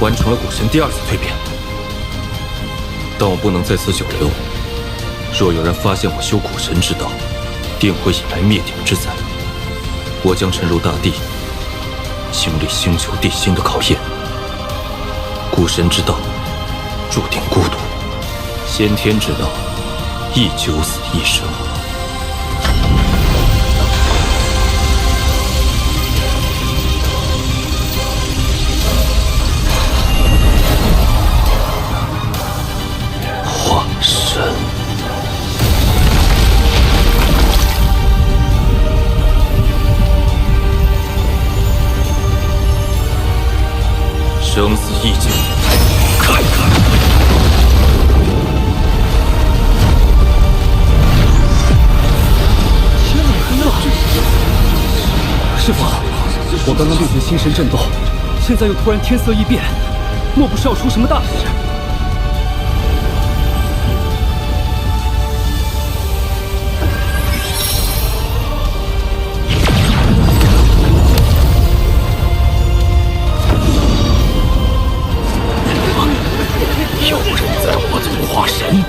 完成了古神第2次蜕变，但我不能在此久留。若有人发现我修古神之道，定会引来灭顶之灾。我将沉入大地，经历星球地心的考验。古神之道注定孤独，先天之道亦九死一生。化神。生死一境，看看。天哪！师父，我刚刚对决心神震动，现在又突然天色异变，莫不是要出什么大事？有人在我族化神，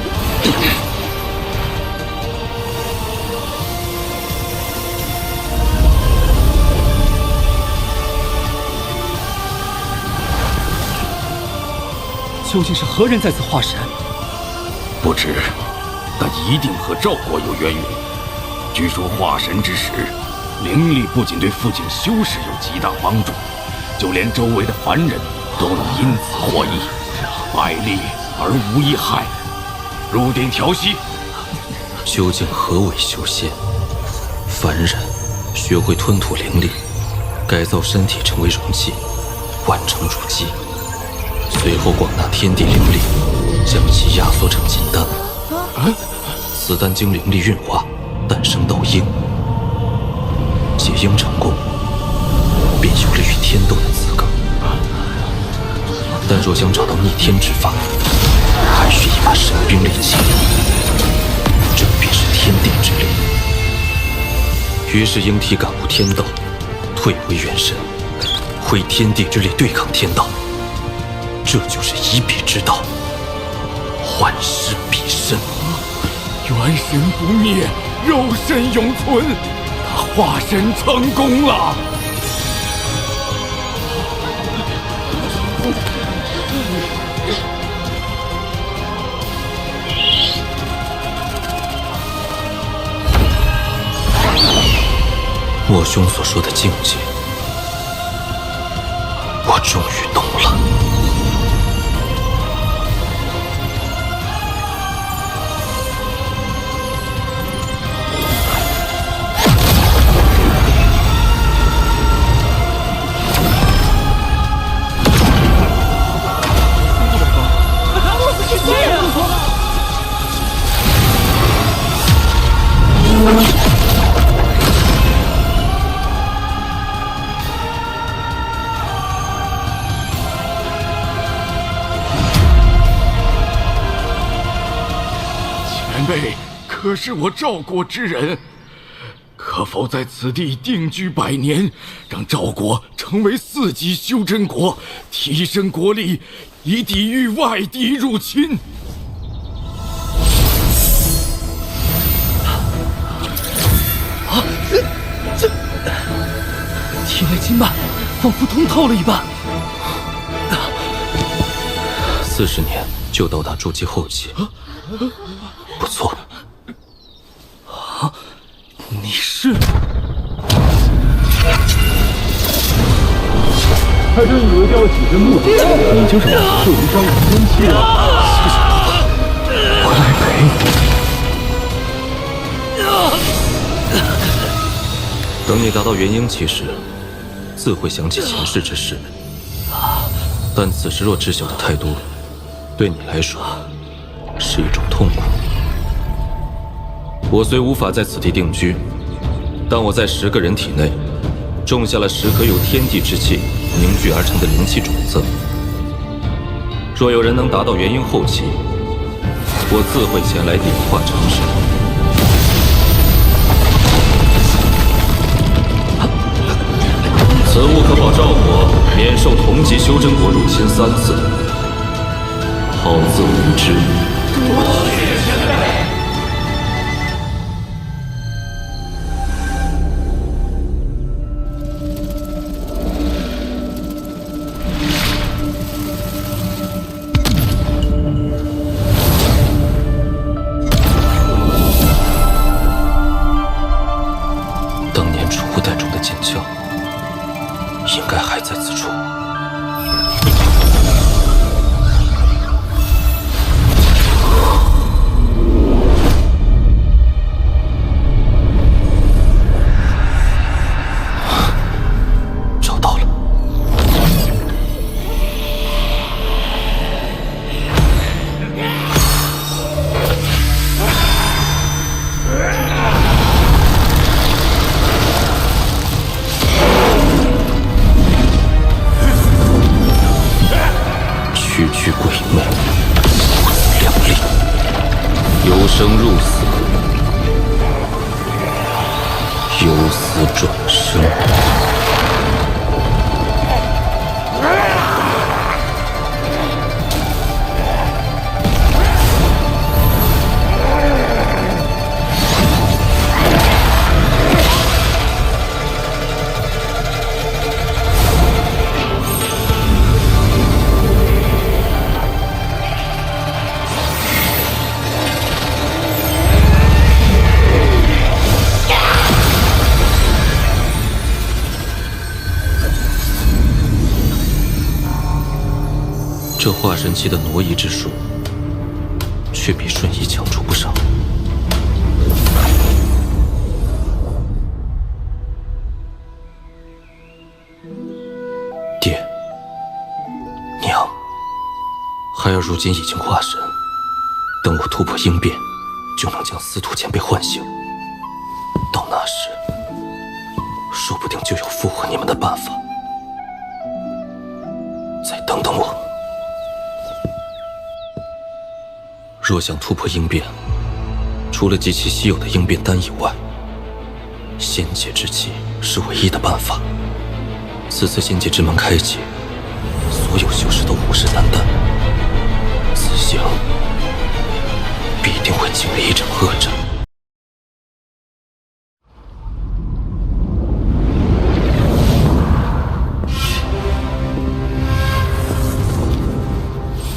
究竟是何人在此化神？不知，但一定和赵国有渊源。据说化神之时，灵力不仅对父亲修士有极大帮助，就连周围的凡人都能因此获益。百利而无一害，入定调息。究竟何为修仙？凡人学会吞吐灵力，改造身体成为容器，完成入基，随后广纳天地灵力，将其压缩成金丹。此丹经灵力运化，诞生道婴。结婴成功，便有了与天斗的资格。但若想找到逆天之法，还需一把神兵利器，这便是天地之力。于是婴体感悟天道，退回元神，挥天地之力对抗天道。这就是以彼之道，幻师彼身。元神不灭，肉身永存。他化神成功了。莫兄所说的境界，我终于懂了。前辈可是我赵国之人，可否在此地定居100年，让赵国成为4级修真国，提升国力，以抵御外敌入侵？体内经脉仿佛通透了一般。40年就到达筑基后期，不错。你是？还真以为雕几根木头，你就是我寿云山五仙妻了。我来陪你。等你达到元婴期时，自会想起前世之事。但此时若知晓的太多，对你来说是一种痛苦。我虽无法在此地定居，但我在10个人体内种下了10颗由天地之气凝聚而成的灵气种子。若有人能达到元婴后期，我自会前来点化成事。此本务可保赵国免受同级修真国入侵3次，好自为之。多谢前辈。当年储物袋中的剑鞘，应该还在此处。找到了。区区鬼魅，不自量力，由生入死，由死转生。这化神期的挪移之术，却比瞬移强出不少。爹，娘，孩儿如今已经化神，等我突破应变，就能将司徒前辈唤醒。到那时，说不定就有复活你们的办法。再等等我。若想突破应变，除了极其稀有的应变丹以外，仙界之气是唯一的办法。此次仙界之门开启，所有修士都虎视眈眈，此行必定会经历一场恶战。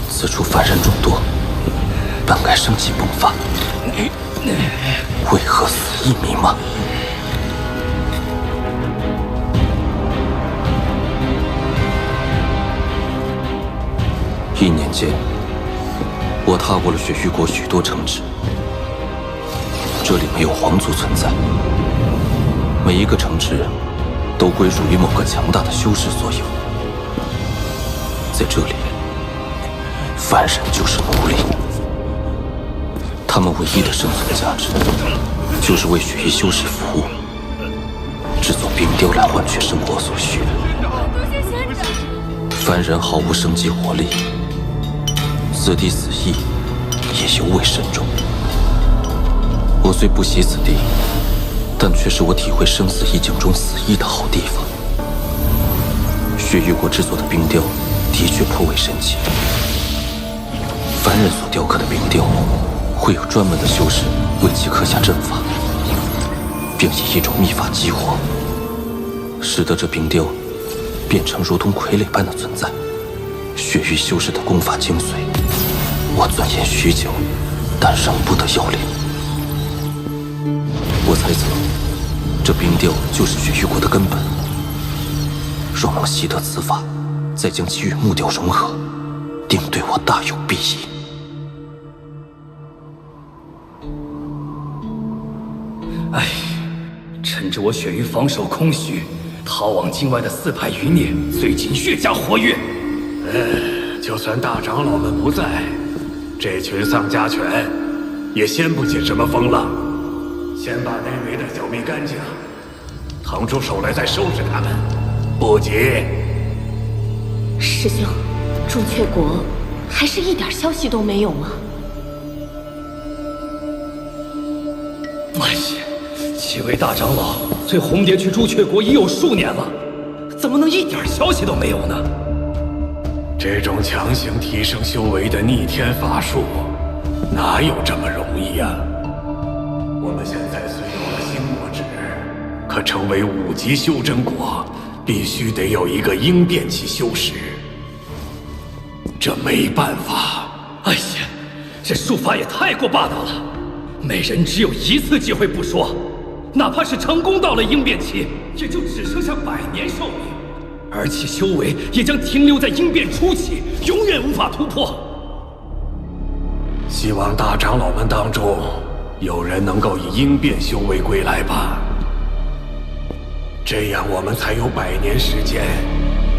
此处凡人众多，本该生气迸发，为何死意弥漫？1年间，我踏过了雪域国许多城池，这里没有皇族存在，每一个城池都归属于某个强大的修士所有。在这里，凡人就是奴隶。他们唯一的生存价值，就是为雪域修士服务，制作冰雕来换取生活所需。凡人毫无生机活力，此地死意也尤为深重。我虽不习此地，但却是我体会生死意境中死意的好地方。雪域国制作的冰雕的确颇为神奇。凡人所雕刻的冰雕，会有专门的修士为其刻下阵法，并以一种秘法激活，使得这冰雕变成如同傀儡般的存在。雪域修士的功法精髓，我钻研许久，但仍不得要领。我猜测，这冰雕就是雪域国的根本。若能习得此法，再将其与木雕融合，定对我大有裨益。唉，趁着我雪域防守空虚，逃往境外的4派余孽最近越加活跃。就算大长老们不在，这群丧家犬也掀不起什么风浪。先把内围的剿灭干净，腾出手来再收拾他们，不急。师兄，朱雀国还是一点消息都没有吗？哎呀，7位大长老随红蝶去朱雀国已有数年了，怎么能一点消息都没有呢？这种强行提升修为的逆天法术，哪有这么容易呀？我们现在虽有了星魔指，可成为5级修真国，必须得有一个应变期修士。这没办法。哎呀，这术法也太过霸道了！每人只有1次机会不说，哪怕是成功到了应变期，也就只剩下100年寿命，而且修为也将停留在应变初期，永远无法突破。希望大长老们当中有人能够以应变修为归来吧，这样我们才有100年时间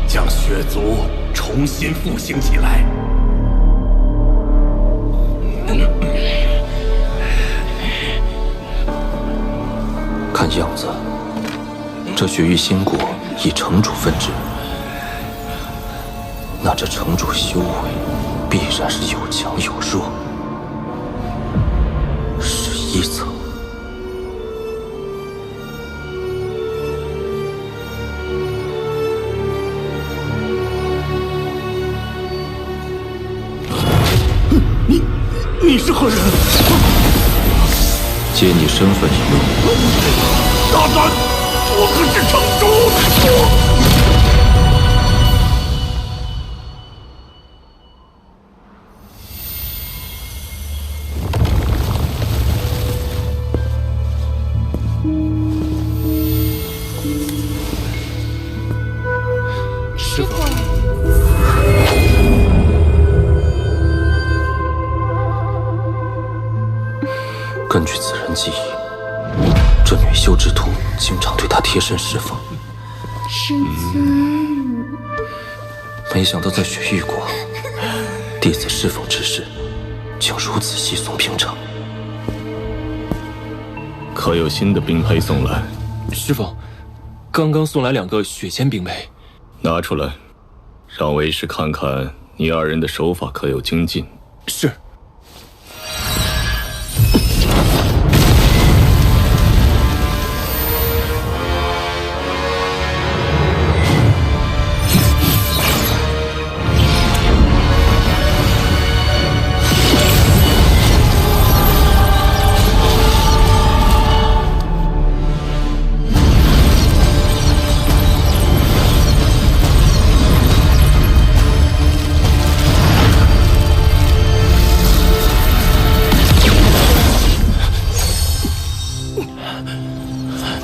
将血族重新复兴起来。看样子，这血域新国以城主分支，那这城主修为必然是有强有弱。11层，你是何人？揭你身份一幕。大胆！我可是城主！师傅，根据此人记忆，这女修之徒经常对他贴身侍奉。师尊，没想到在雪域国，弟子侍奉之事竟如此稀松平常。可有新的兵胚送来？师傅，刚刚送来2个血仙兵胚，拿出来，让为师看看你2人的手法可有精进。是。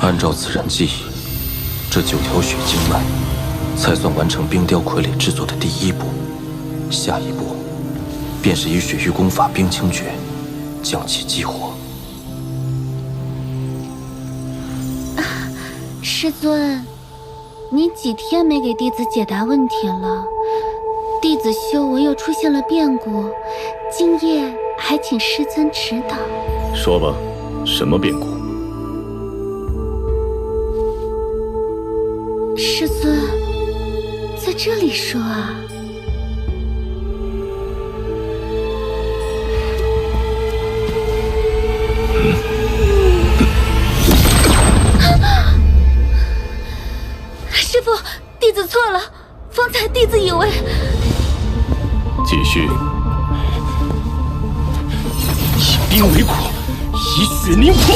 按照此人记忆，这9条血经脉才算完成冰雕傀儡制作的第1步。下一步，便是以血域功法冰清诀将其激活。师尊，你几天没给弟子解答问题了，弟子修为又出现了变故，今夜还请师尊指导。说吧，什么变故？师尊，在这里说啊。师父，弟子错了，方才弟子以为……继续。以冰为苦，以血凝魄。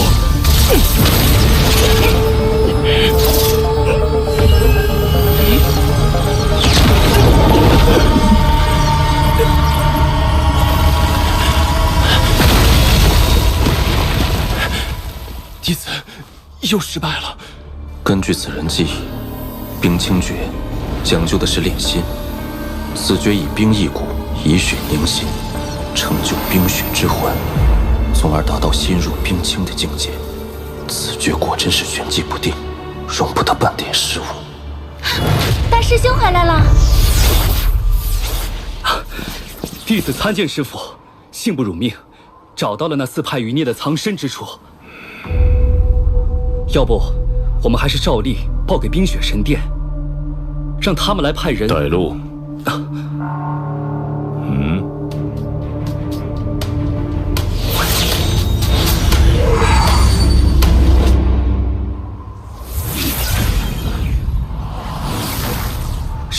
弟子又失败了。根据此人记忆，冰清诀讲究的是炼心，此诀以冰易骨，以血凝心，成就冰血之魂，从而达到心入冰清的境界。此诀果真是玄机不定，容不得半点失误。大师兄回来了。弟子参见师父，幸不辱命，找到了那4派余孽的藏身之处。要不，我们还是照例报给冰雪神殿，让他们来派人带路。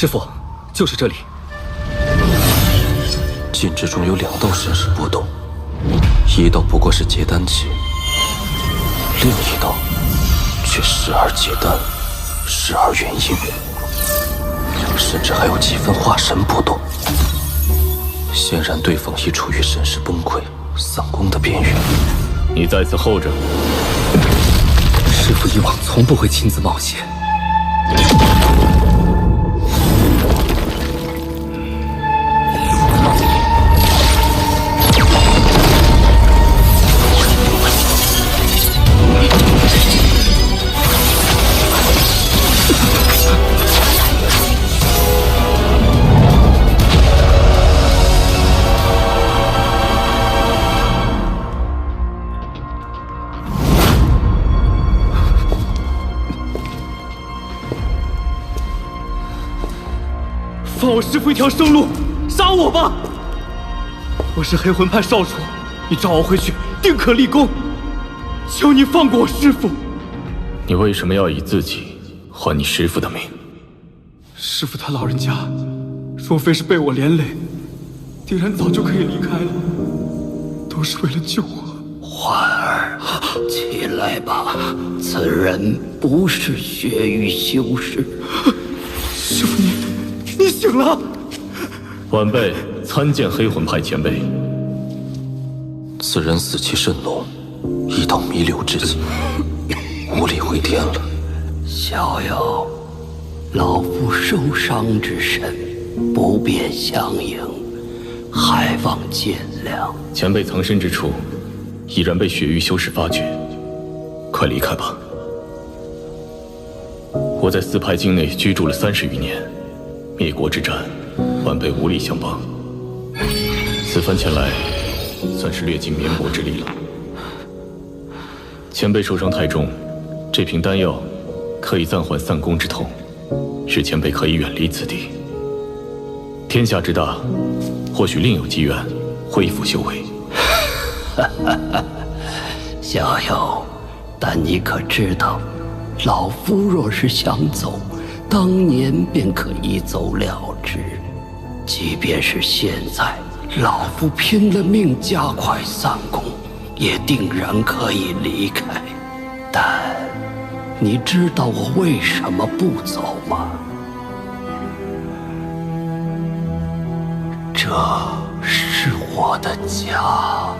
师傅，就是这里。禁制中有2道神识波动，一道不过是结丹期，另一道却时而结丹，时而元婴，甚至还有几分化神波动。显然，对方已处于神识崩溃、丧功的边缘。你在此候着。师傅以往从不会亲自冒险。放我师父一条生路，杀我吧！我是黑魂派少主，你召我回去，定可立功。求你放过我师父！你为什么要以自己换你师父的命？师父他老人家，若非是被我连累，定然早就可以离开了。都是为了救我。焕儿，起来吧，此人不是血域修士。师父你醒了！晚辈参见黑魂派前辈。此人死气甚浓，已到弥留之际，无力回天了。逍遥，老夫受伤之身，不便相迎，还望见谅。前辈藏身之处，已然被血域修士发觉，快离开吧。我在四派境内居住了30余年，灭国之战，晚辈无力相帮。此番前来，算是略尽绵薄之力了。前辈受伤太重，这瓶丹药可以暂缓散功之痛，使前辈可以远离此地。天下之大，或许另有机缘恢复修为。逍遥，但你可知道，老夫若是想走，当年便可一走了之。即便是现在，老夫拼了命加快散功，也定然可以离开。但你知道我为什么不走吗？这是我的家，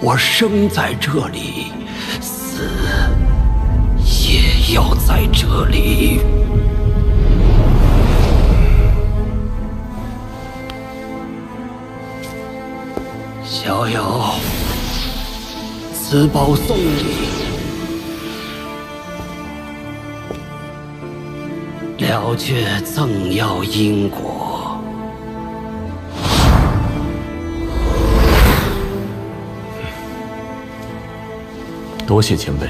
我生在这里，死也要在这里。逍遥，此宝送你，了却赠药因果。多谢前辈。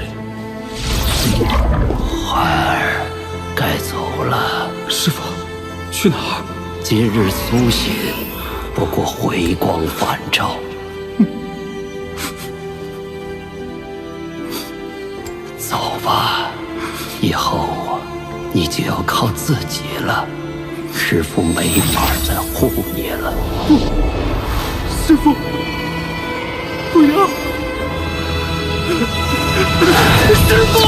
焕儿，该走了。师父，去哪儿？今日苏醒，不过回光返照。走吧，以后你就要靠自己了。师父没法再护你了。不，师父，不要！师父！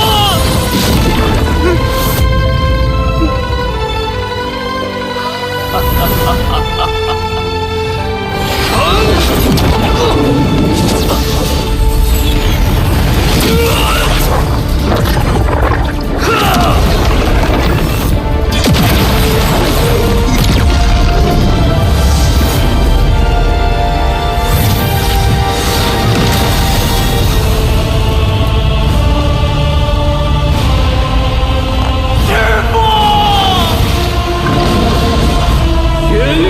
血域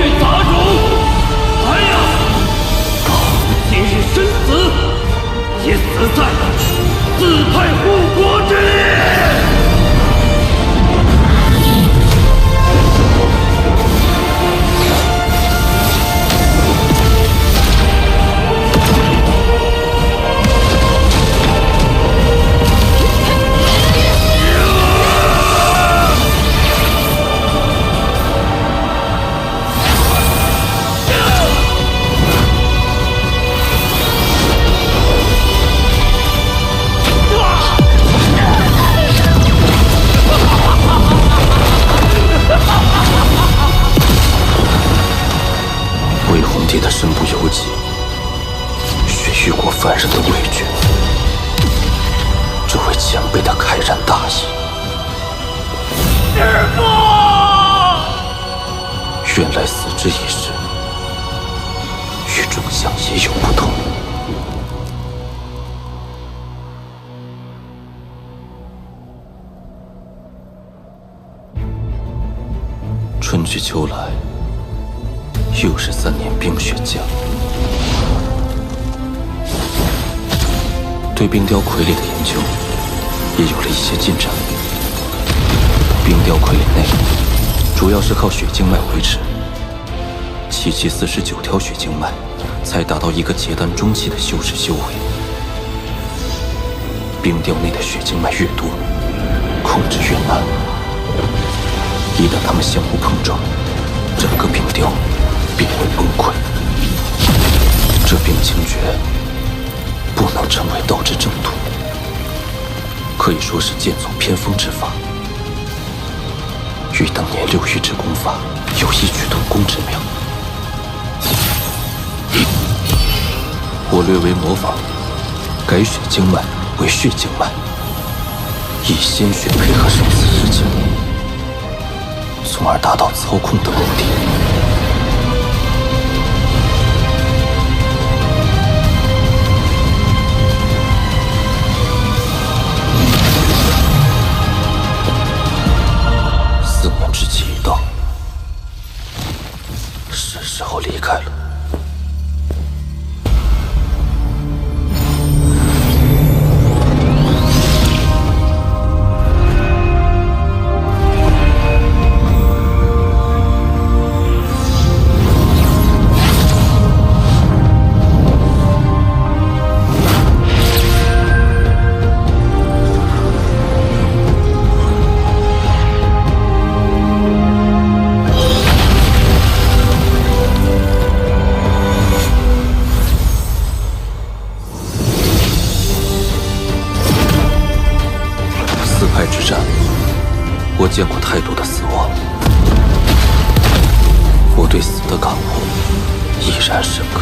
凡人的畏惧，这位前辈的开然大义。师父！原来死之一事，与众相也有不同。春去秋来，又是3年冰雪降。对冰雕傀儡的研究也有了一些进展。冰雕傀儡内主要是靠血经脉维持，其49条血经脉才达到一个结丹中期的修士修为。冰雕内的血经脉越多，控制越难。一旦它们相互碰撞，整个冰雕便会崩溃。这冰清诀不能称为道之正途，可以说是剑走偏锋之法，与当年六玉之功法有异曲同工之妙。我略为模仿，改血经脉为血经脉，以鲜血配合生死之情，从而达到操控的目的。4年之期已到，是时候离开了。之战，我见过太多的死亡，我对死的感悟依然深刻。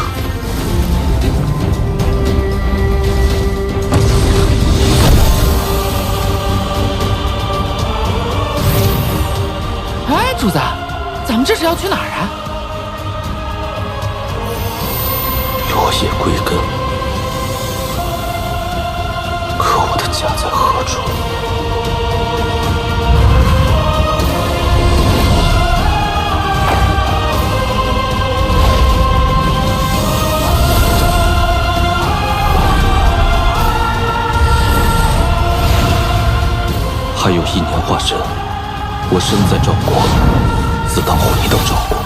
哎，主子，咱们这是要去哪儿啊？落叶归根，可我的家在何处？还有1年化身，我身在赵国，自当回到赵国，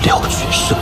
了却生